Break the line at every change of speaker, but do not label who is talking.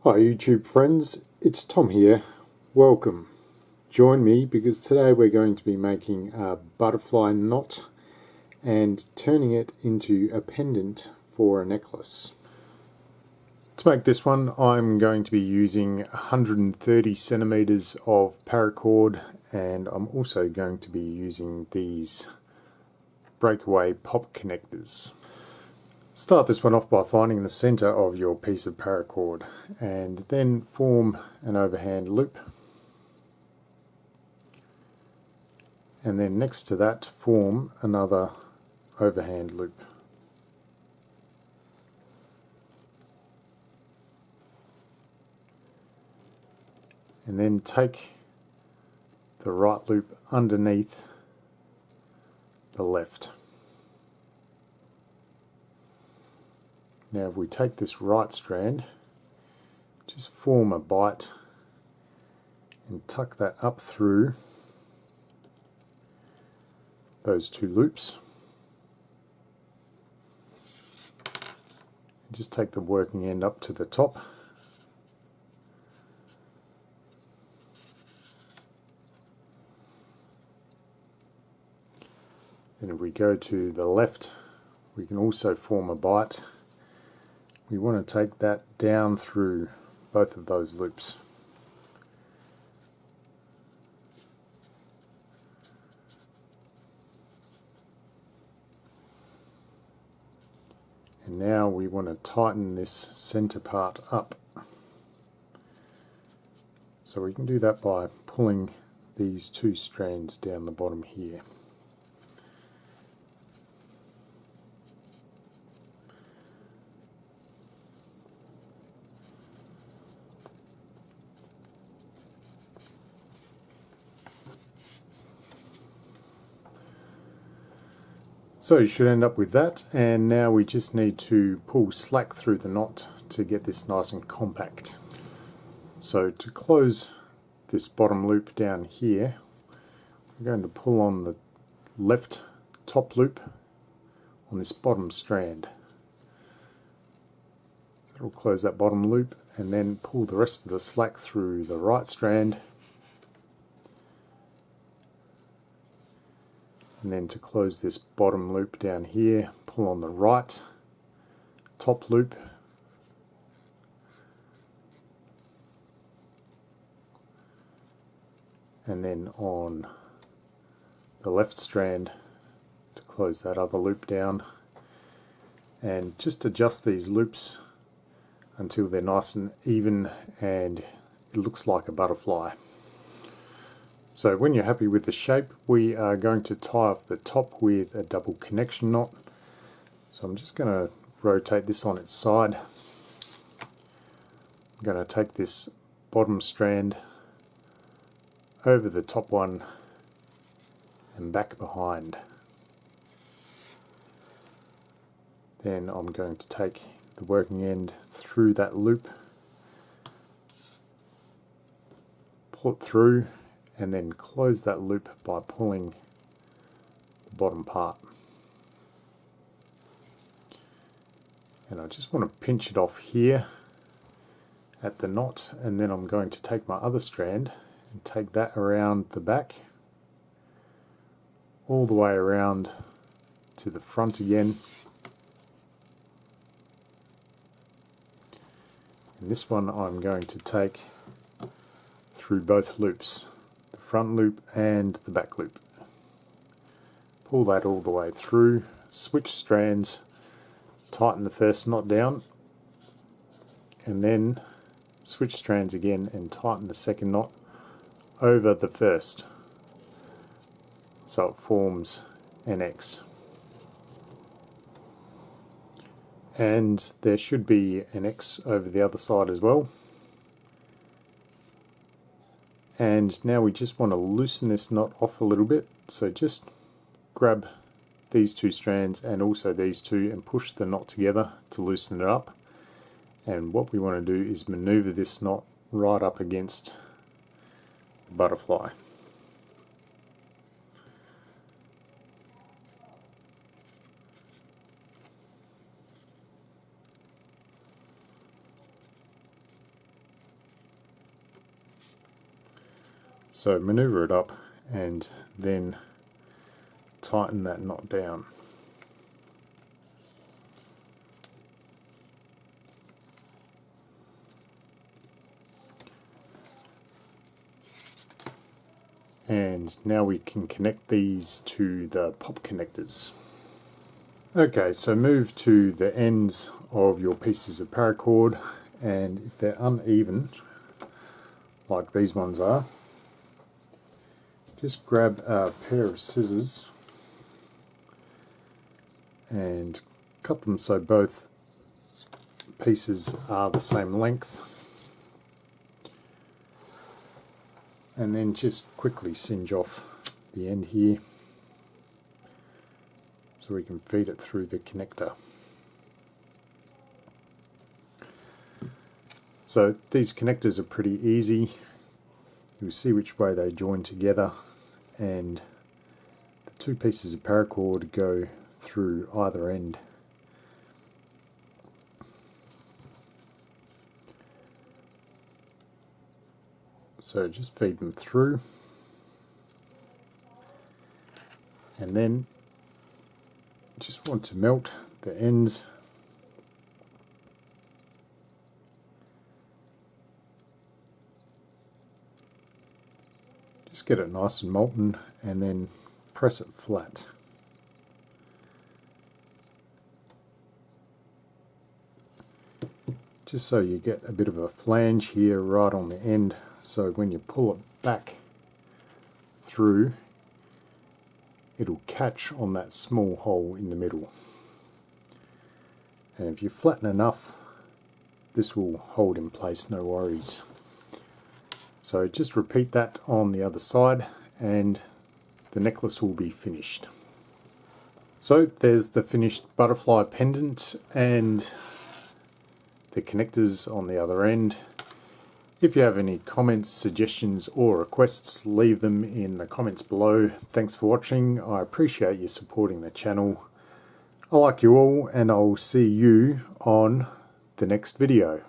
Hi YouTube friends, it's Tom here. Welcome. Join me because today we're going to be making a butterfly knot and turning it into a pendant for a necklace. To make this one I'm going to be using 130 centimeters of paracord, and I'm also going to be using these breakaway pop connectors. Start this one off by finding the center of your piece of paracord and then form an overhand loop, and then next to that form another overhand loop. And then take the right loop underneath the left. Now if we take this right strand, just form a bight and tuck that up through those two loops. And just take the working end up to the top. Then if we go to the left, we can also form a bight. We want to take that down through both of those loops. And now we want to tighten this center part up. So we can do that by pulling these two strands down the bottom here. So you should end up with that, and now we just need to pull slack through the knot to get this nice and compact. So to close this bottom loop down here, we're going to pull on the left top loop on this bottom strand. So it'll close that bottom loop, and then pull the rest of the slack through the right strand. And then to close this bottom loop down here, pull on the right top loop, and then on the left strand to close that other loop down, and just adjust these loops until they're nice and even and it looks like a butterfly. So when you're happy with the shape, we are going to tie off the top with a double connection knot. So I'm just going to rotate this on its side. I'm going to take this bottom strand over the top one and back behind. Then I'm going to take the working end through that loop, pull it through, and then close that loop by pulling the bottom part. And I just want to pinch it off here at the knot, and then I'm going to take my other strand and take that around the back, all the way around to the front again. And this one I'm going to take through both loops, front loop and the back loop. Pull that all the way through, switch strands, tighten the first knot down, and then switch strands again and tighten the second knot over the first, so it forms an X. And there should be an X over the other side as well. And now we just want to loosen this knot off a little bit, so just grab these two strands and also these two and push the knot together to loosen it up. And what we want to do is maneuver this knot right up against the butterfly. So maneuver it up and then tighten that knot down. And now we can connect these to the pop connectors. Okay, so move to the ends of your pieces of paracord, and if they're uneven, like these ones are, just grab a pair of scissors and cut them so both pieces are the same length, and then just quickly singe off the end here so we can feed it through the connector. So these connectors are pretty easy. You'll see which way they join together, and the two pieces of paracord go through either end. So just feed them through, and then just want to melt the ends just get it nice and molten, and then press it flat. Just so you get a bit of a flange here right on the end, so when you pull it back through, it'll catch on that small hole in the middle. And if you flatten enough, this will hold in place, no worries. So just repeat that on the other side and the necklace will be finished. So there's the finished butterfly pendant and the connectors on the other end. If you have any comments, suggestions or requests, leave them in the comments below. Thanks for watching. I appreciate you supporting the channel. I like you all, and I'll see you on the next video.